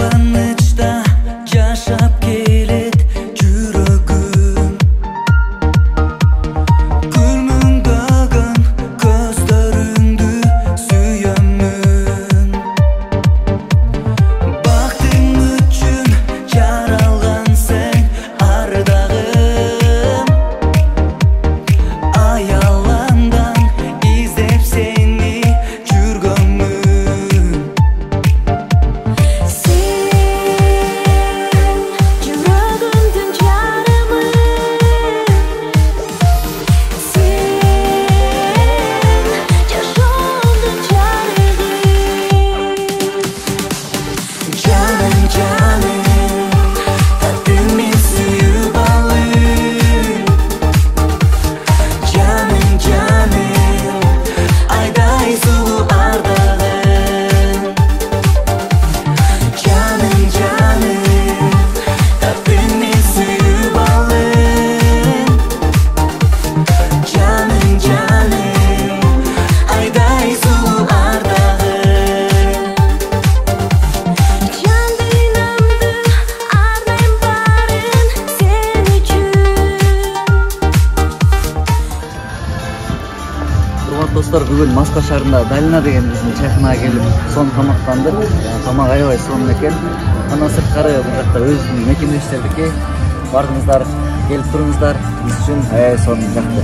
Кызганычта жашап келет жүрөгүм. Күлмүңдөгөн көздөрүңдү сүйөмүн. Бактың үчүн жаралган сен ардагым. Аяландан издеп сени жүргөнмүн. Жүрөгүмдүн жарымы, сен жашоомдун жарыгы. Жаным, жаным, татымен сүйүп алып. Жаным, жаным, айдай сулуу ардагым. Жаным, жаным, татымен сүйүп алып. Жаным, жаным, айдай сулуу ардагым. Жан дүйнөмдү арнайм баарын сен үчүн. Урматтуу достор, бүгүн Москва шаарында Долина деген биздин чайханага келип, сонун тамактандык. Тамак аябай сонун экен. Андан сырткары бул жакта өзүбүздүн мекемедештердики. Бардыңыздар, келип туруңуздар. Биз үчүн аябай сонун жакты.